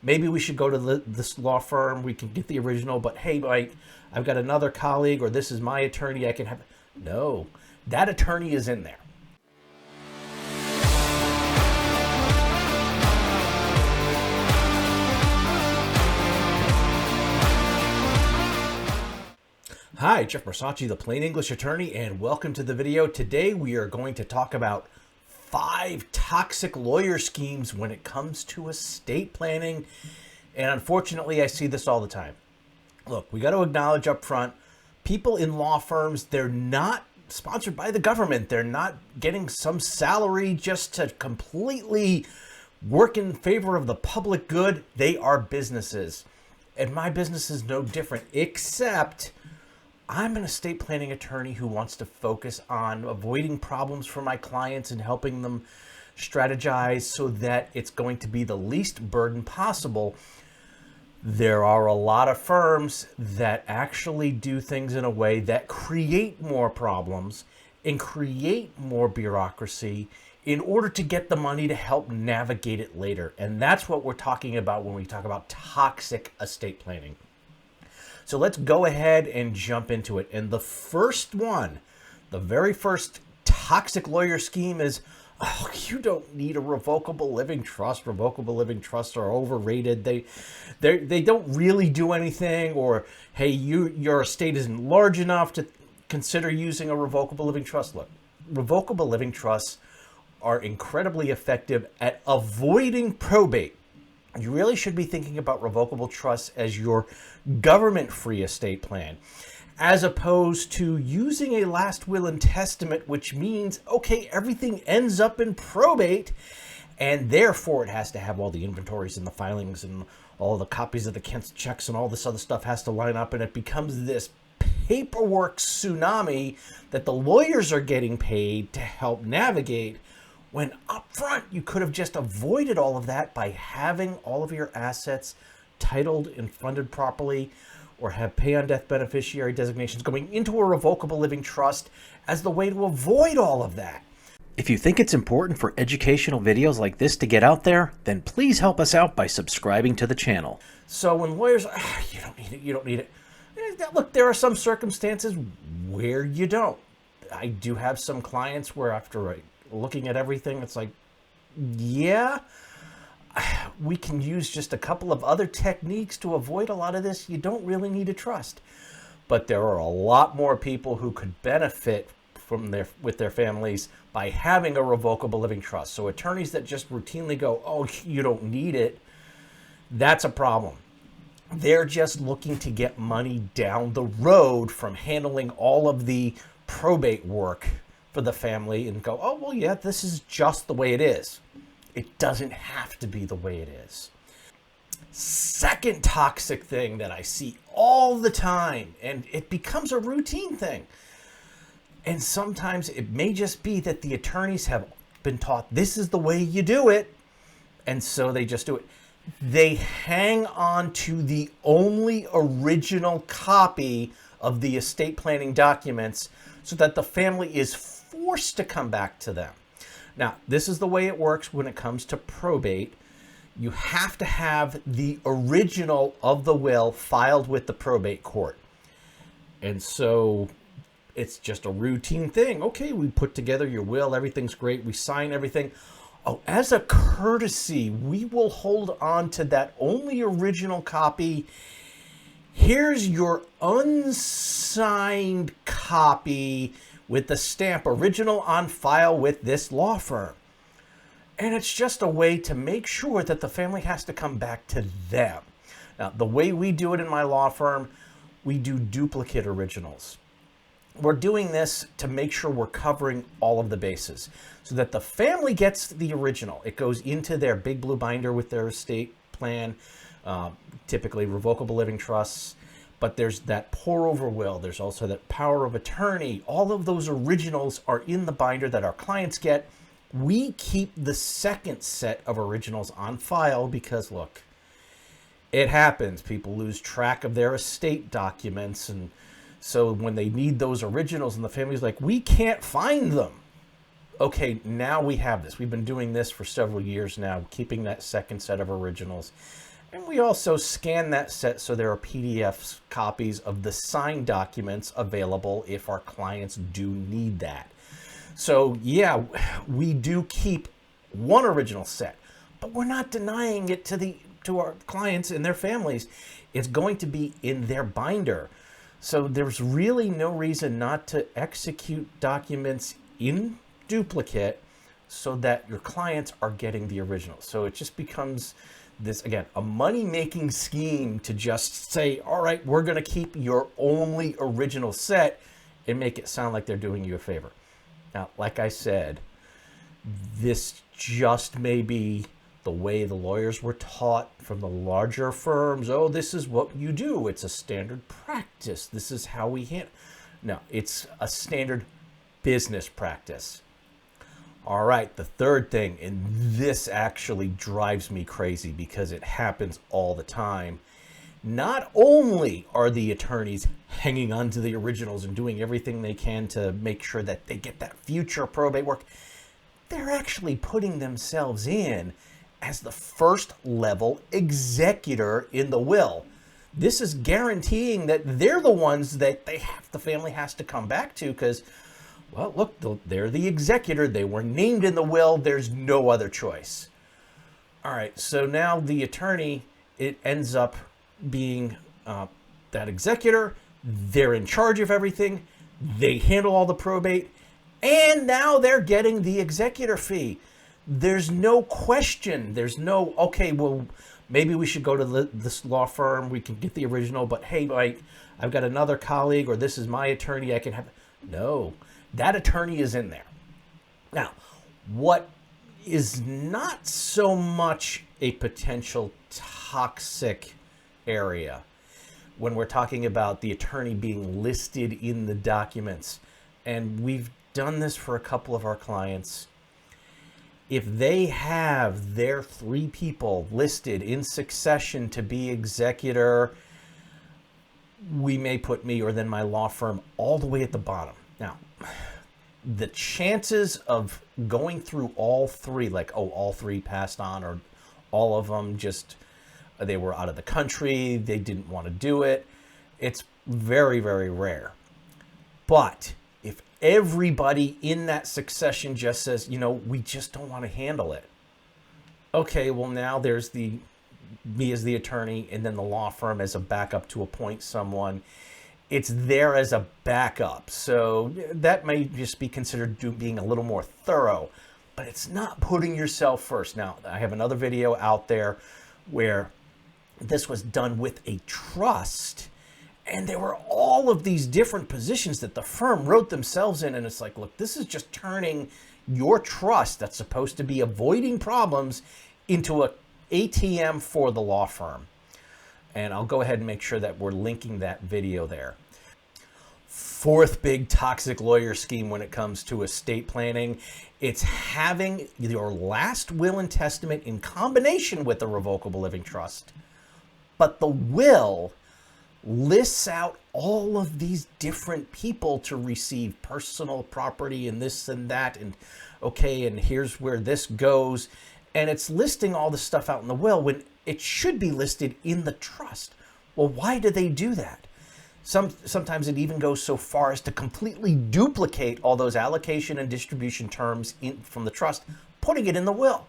maybe we should go to this law firm. We can get the original, but hey, Mike, I've got another colleague, or this is my attorney. I can have. No, that attorney is in there. Hi, Jeff Marsachi, the Plain English Attorney, and welcome to the video. Today we are going to talk about 5 toxic lawyer schemes when it comes to estate planning. And unfortunately, I see this all the time. Look, we got to acknowledge up front, people in law firms, they're not sponsored by the government. They're not getting some salary just to completely work in favor of the public good. They are businesses. And my business is no different, except I'm an estate planning attorney who wants to focus on avoiding problems for my clients and helping them strategize so that it's going to be the least burden possible. There are a lot of firms that actually do things in a way that create more problems and create more bureaucracy in order to get the money to help navigate it later. And that's what we're talking about when we talk about toxic estate planning. So let's go ahead and jump into it. And the first one, the very first toxic lawyer scheme is, oh, you don't need a revocable living trust. Revocable living trusts are overrated. They don't really do anything. Or, hey, your estate isn't large enough to consider using a revocable living trust. Look, revocable living trusts are incredibly effective at avoiding probate. You really should be thinking about revocable trusts as your government-free estate plan, as opposed to using a last will and testament, which means, okay, everything ends up in probate, and therefore it has to have all the inventories and the filings and all the copies of the cancelled checks and all this other stuff has to line up, and it becomes this paperwork tsunami that the lawyers are getting paid to help navigate, when up front you could have just avoided all of that by having all of your assets titled and funded properly, or have pay on death beneficiary designations going into a revocable living trust as the way to avoid all of that. If you think it's important for educational videos like this to get out there, then please help us out by subscribing to the channel. So when lawyers, you don't need it. Look, there are some circumstances where you don't. I do have some clients where after looking at everything, it's like, yeah, we can use just a couple of other techniques to avoid a lot of this. You don't really need a trust. But there are a lot more people who could benefit from with their families by having a revocable living trust. So attorneys that just routinely go, oh, you don't need it, that's a problem. They're just looking to get money down the road from handling all of the probate work for the family and go, oh, well, yeah, this is just the way it is. It doesn't have to be the way it is. Second toxic thing that I see all the time, and it becomes a routine thing. And sometimes it may just be that the attorneys have been taught this is the way you do it, and so they just do it. They hang on to the only original copy of the estate planning documents so that the family is forced to come back to them. Now, this is the way it works when it comes to probate. You have to have the original of the will filed with the probate court. And so it's just a routine thing. Okay, we put together your will, everything's great, we sign everything. Oh, as a courtesy, we will hold on to that only original copy. Here's your unsigned copy with the stamp original on file with this law firm. And it's just a way to make sure that the family has to come back to them. Now, the way we do it in my law firm, we do duplicate originals. We're doing this to make sure we're covering all of the bases so that the family gets the original. It goes into their big blue binder with their estate plan, typically revocable living trusts. But there's that pour over will. There's also that power of attorney. All of those originals are in the binder that our clients get. We keep the second set of originals on file because, look, it happens. People lose track of their estate documents. And so when they need those originals and the family's like, we can't find them. Okay, now we have this. We've been doing this for several years now, keeping that second set of originals. And we also scan that set so there are PDF copies of the signed documents available if our clients do need that. So yeah, we do keep one original set, but we're not denying it to our clients and their families. It's going to be in their binder. So there's really no reason not to execute documents in duplicate so that your clients are getting the original. So it just becomes this, again, a money-making scheme to just say, all right, we're going to keep your only original set and make it sound like they're doing you a favor. Now, like I said, this just may be the way the lawyers were taught from the larger firms. Oh, this is what you do. It's a standard practice. This is how we handle. No, it's a standard business practice. All right, the third thing, and this actually drives me crazy because it happens all the time. Not only are the attorneys hanging on to the originals and doing everything they can to make sure that they get that future probate work, they're actually putting themselves in as the first level executor in the will. This is guaranteeing that they're the ones that the family has to come back to because, well, look, they're the executor. They were named in the will. There's no other choice. All right, so now the attorney, it ends up being that executor. They're in charge of everything. They handle all the probate. And now they're getting the executor fee. There's no question. There's no, okay, well, maybe we should go to this law firm. We can get the original, but hey, I've got another colleague or this is my attorney. I can have. No, that attorney is in there. Now, what is not so much a potential toxic area when we're talking about the attorney being listed in the documents, and we've done this for a couple of our clients. If they have their 3 people listed in succession to be executor, we may put me or then my law firm all the way at the bottom. Now, the chances of going through all 3, like, oh, all 3 passed on, or all of them just, they were out of the country, they didn't want to do it, it's very, very rare. But if everybody in that succession just says, you know, we just don't want to handle it. Okay, well, now there's me as the attorney and then the law firm as a backup to appoint someone. It's there as a backup. So that may just be considered being a little more thorough, but it's not putting yourself first. Now, I have another video out there where this was done with a trust, and there were all of these different positions that the firm wrote themselves in. And it's like, look, this is just turning your trust that's supposed to be avoiding problems into a ATM for the law firm. And I'll go ahead and make sure that we're linking that video there. Fourth big toxic lawyer scheme when it comes to estate planning, it's having your last will and testament in combination with a revocable living trust. But the will lists out all of these different people to receive personal property and this and that, and okay, and here's where this goes, and it's listing all the stuff out in the will when it should be listed in the trust. Well, why do they do that? Sometimes it even goes so far as to completely duplicate all those allocation and distribution terms from the trust, putting it in the will.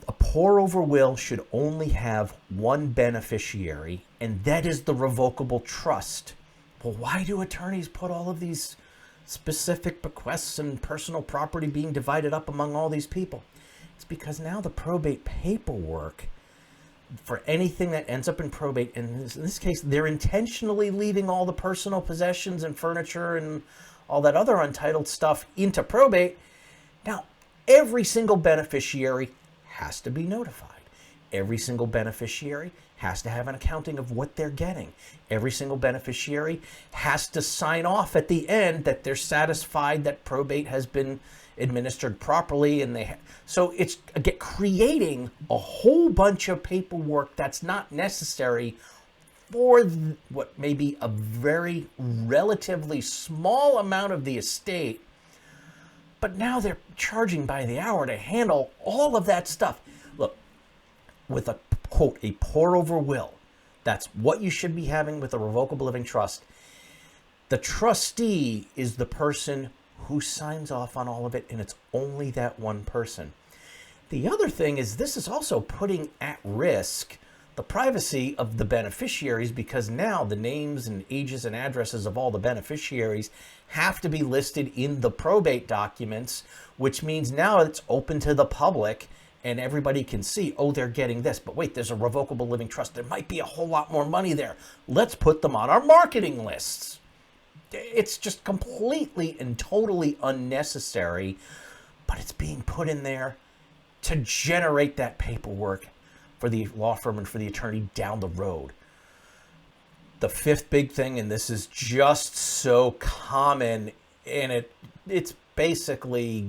A pour-over will should only have one beneficiary, and that is the revocable trust. Well, why do attorneys put all of these specific bequests and personal property being divided up among all these people? It's because now the probate paperwork for anything that ends up in probate, and in this case, they're intentionally leaving all the personal possessions and furniture and all that other untitled stuff into probate. Now, every single beneficiary has to be notified. Every single beneficiary has to have an accounting of what they're getting. Every single beneficiary has to sign off at the end that they're satisfied that probate has been administered properly, and so it's creating a whole bunch of paperwork that's not necessary for what may be a very relatively small amount of the estate. But now they're charging by the hour to handle all of that stuff. Look, with a quote, a pour-over will. That's what you should be having with a revocable living trust. The trustee is the person who signs off on all of it, and it's only that one person. The other thing is this is also putting at risk the privacy of the beneficiaries, because now the names and ages and addresses of all the beneficiaries have to be listed in the probate documents, which means now it's open to the public and everybody can see, oh, they're getting this, but wait, there's a revocable living trust. There might be a whole lot more money there. Let's put them on our marketing lists. It's just completely and totally unnecessary, but it's being put in there to generate that paperwork for the law firm and for the attorney down the road. The fifth big thing, and this is just so common, and it's basically,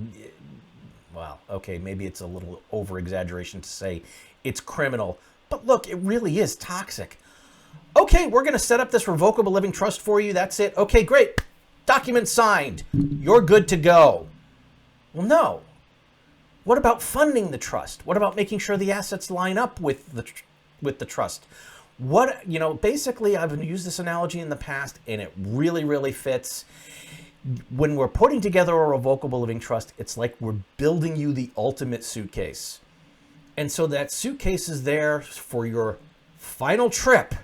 well, okay, maybe it's a little over-exaggeration to say it's criminal, but look, it really is toxic. Okay, we're going to set up this revocable living trust for you. That's it. Okay, great. Document signed. You're good to go. Well, no. What about funding the trust? What about making sure the assets line up with the trust? Basically, I've used this analogy in the past, and it really, really fits. When we're putting together a revocable living trust, it's like we're building you the ultimate suitcase. And so that suitcase is there for your final trip.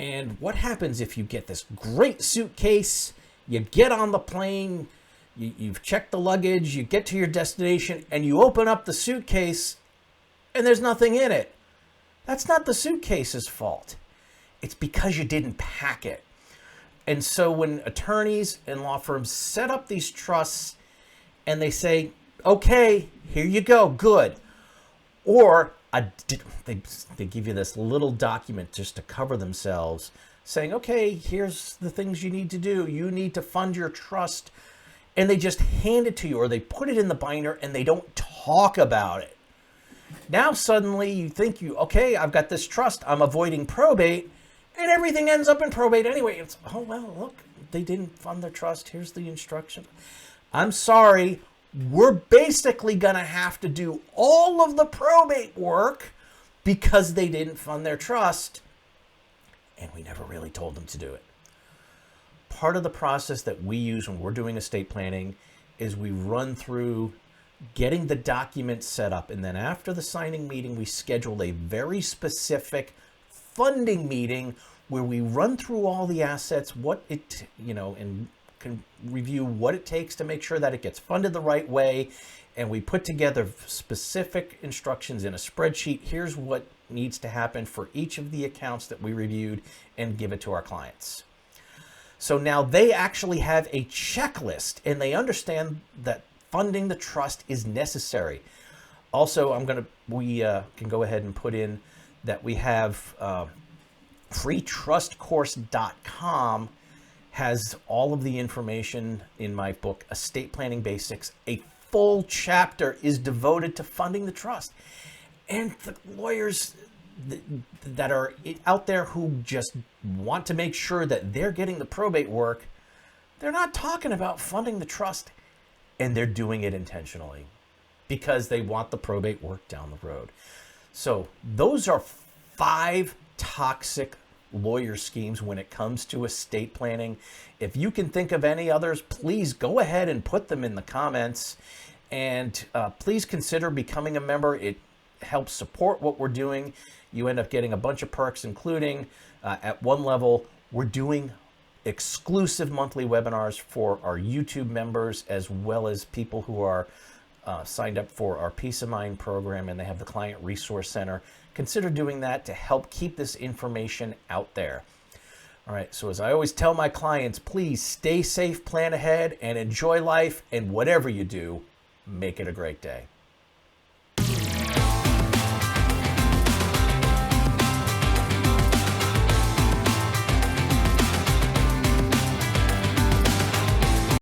And what happens if you get this great suitcase, you get on the plane, you've checked the luggage, you get to your destination, and you open up the suitcase, and there's nothing in it? That's not the suitcase's fault. It's because you didn't pack it. And so when attorneys and law firms set up these trusts and they say, okay, here you go, good. Or they give you this little document just to cover themselves saying, okay, here's the things you need to do. You need to fund your trust. And they just hand it to you, or they put it in the binder and they don't talk about it. Now suddenly you think okay, I've got this trust, I'm avoiding probate, and everything ends up in probate anyway. It's, oh, well, look, they didn't fund their trust. Here's the instruction. I'm sorry, we're basically going to have to do all of the probate work because they didn't fund their trust, and we never really told them to do it. Part of the process that we use when we're doing estate planning is we run through getting the documents set up, and then after the signing meeting, we schedule a very specific funding meeting where we run through all the assets, and can review what it takes to make sure that it gets funded the right way. And we put together specific instructions in a spreadsheet. Here's what needs to happen for each of the accounts that we reviewed, and give it to our clients. So now they actually have a checklist and they understand that funding the trust is necessary. Also, we can go ahead and put in that we have freetrustcourse.com has all of the information in my book, Estate Planning Basics. A full chapter is devoted to funding the trust. And the lawyers that are out there who just want to make sure that they're getting the probate work, they're not talking about funding the trust, and they're doing it intentionally because they want the probate work down the road. So those are 5 toxic lawyer schemes when it comes to estate planning. If you can think of any others, please go ahead and put them in the comments, and please consider becoming a member. It helps support what we're doing. You end up getting a bunch of perks, including at one level, we're doing exclusive monthly webinars for our YouTube members, as well as people who are signed up for our Peace of Mind program, and they have the Client Resource Center. Consider doing that to help keep this information out there. All right, so as I always tell my clients, please stay safe, plan ahead, and enjoy life, and whatever you do, make it a great day.